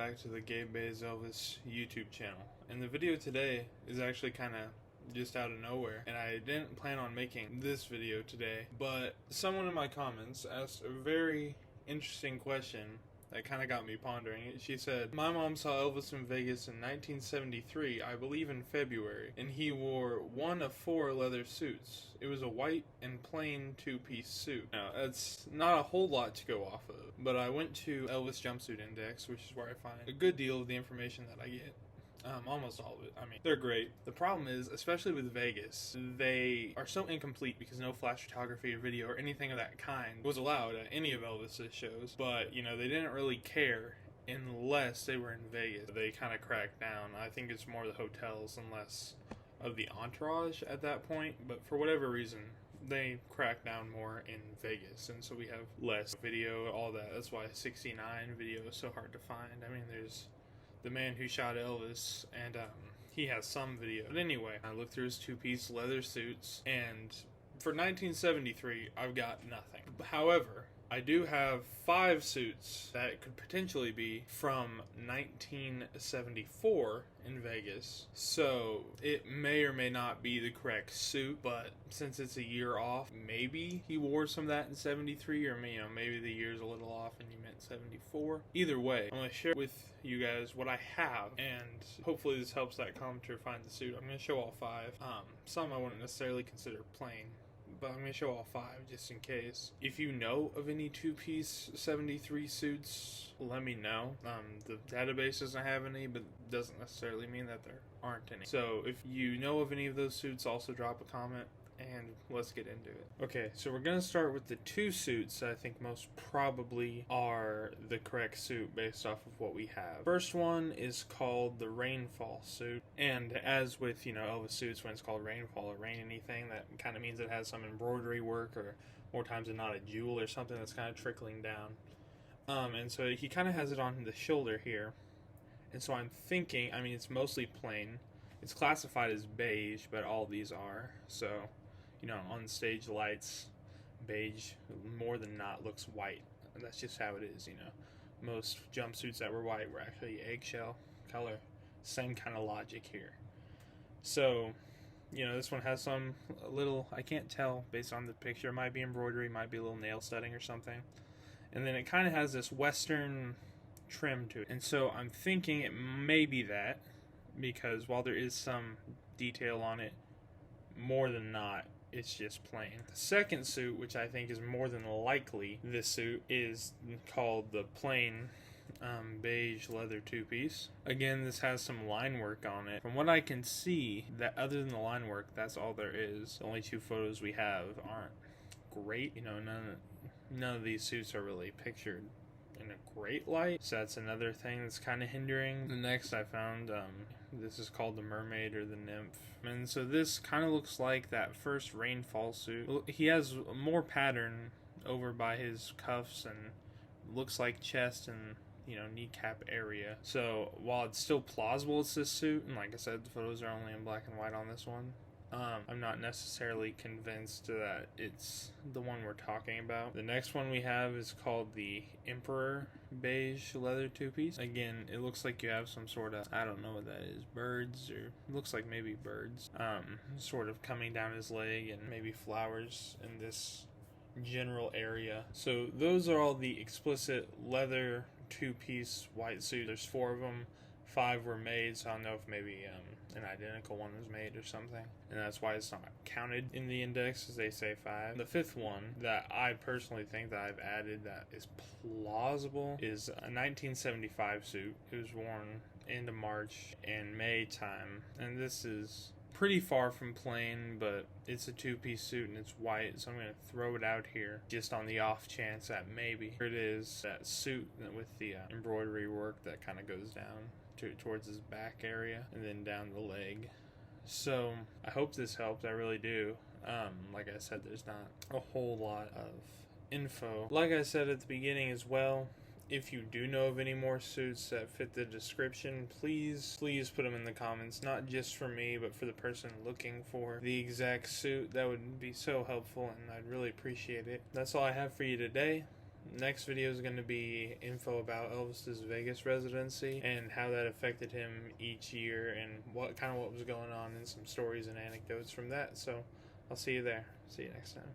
back to the Gabe Elvis YouTube channel. And the video today is actually kind of just out of nowhere, and I didn't plan on making this video today, but someone in my comments asked a very interesting question that kind of got me pondering. She said, my mom saw Elvis in Vegas in 1973, I believe in February, and he wore one of 4 leather suits. It was a white and plain 2-piece suit. Now, that's not a whole lot to go off of, but I went to Elvis Jumpsuit Index, which is where I find a good deal of the information that I get. Almost all of it. I mean, they're great. The problem is, especially with Vegas, they are so incomplete because no flash photography or video or anything of that kind was allowed at any of Elvis's shows. But, you know, they didn't really care unless they were in Vegas. They kind of cracked down. I think it's more the hotels and less of the entourage at that point. But for whatever reason, they crack down more in Vegas, and so we have less video, all that. That's why 69 video is so hard to find. I mean, there's the man who shot Elvis, and he has some video. But anyway, I looked through his 2-piece leather suits, and for 1973, I've got nothing. However, I do have 5 suits that could potentially be from 1974 in Vegas. So it may or may not be the correct suit, but since it's a year off, maybe he wore some of that in 73, or maybe the year's a little off and he meant 74. Either way, I'm going to share with you guys what I have, and hopefully this helps that commenter find the suit. I'm going to show all 5. Some I wouldn't necessarily consider plain, but I'm going to show all 5 just in case. If you know of any 2-piece 73 suits, let me know. The database doesn't have any, but doesn't necessarily mean that there aren't any. So if you know of any of those suits, also drop a comment, and let's get into it. Okay, so we're going to start with the 2 suits that I think most probably are the correct suit based off of what we have. First one is called the Rainfall Suit, and as with, Elvis suits, when it's called Rainfall or Rain anything, that kind of means it has some embroidery work, or more times than not a jewel or something that's kind of trickling down. And so he kind of has it on the shoulder here, and so I'm thinking, it's mostly plain. It's classified as beige, but all these are, so on stage lights, beige more than not looks white. That's just how it is, Most jumpsuits that were white were actually eggshell color. Same kind of logic here. So, this one has a little, I can't tell based on the picture, it might be embroidery, might be a little nail studding or something. And then it kind of has this western trim to it. And so I'm thinking it may be that, because while there is some detail on it, more than not, it's just plain. The second suit, which I think is more than likely this suit, is called the plain beige leather 2-piece. Again, this has some line work on it. From what I can see, that other than the line work, that's all there is. The only 2 photos we have aren't great. None of these suits are really pictured in a great light, so that's another thing that's kind of hindering. The next I found, this is called the Mermaid or the Nymph, and so this kind of looks like that first Rainfall Suit. He has more pattern over by his cuffs and looks like chest and kneecap area. So while it's still plausible it's this suit, and like I said, the photos are only in black and white on this one, I'm not necessarily convinced that it's the one we're talking about. The next one we have is called the Emperor beige leather 2-piece. Again, it looks like you have some sort of, I don't know what that is, birds, or looks like maybe birds, sort of coming down his leg, and maybe flowers in this general area. So those are all the explicit leather 2-piece white suit. There's 4 of them. 5 were made, so I don't know if maybe an identical one was made or something, and that's why it's not counted in the index, as they say 5. The 5th one that I personally think that I've added that is plausible is a 1975 suit. It was worn into March and May time, and this is pretty far from plain, but it's a 2-piece suit and it's white, so I'm going to throw it out here just on the off chance that maybe. Here it is, that suit with the embroidery work that kind of goes down towards his back area and then down the leg. So I hope this helps. I really do. Like I said, there's not a whole lot of info. Like I said at the beginning as well, if you do know of any more suits that fit the description, please put them in the comments. Not just for me, but for the person looking for the exact suit. That would be so helpful, and I'd really appreciate it. That's all I have for you today. Next video is going to be info about Elvis's Vegas residency and how that affected him each year and what was going on and some stories and anecdotes from that. So I'll see you there. See you next time.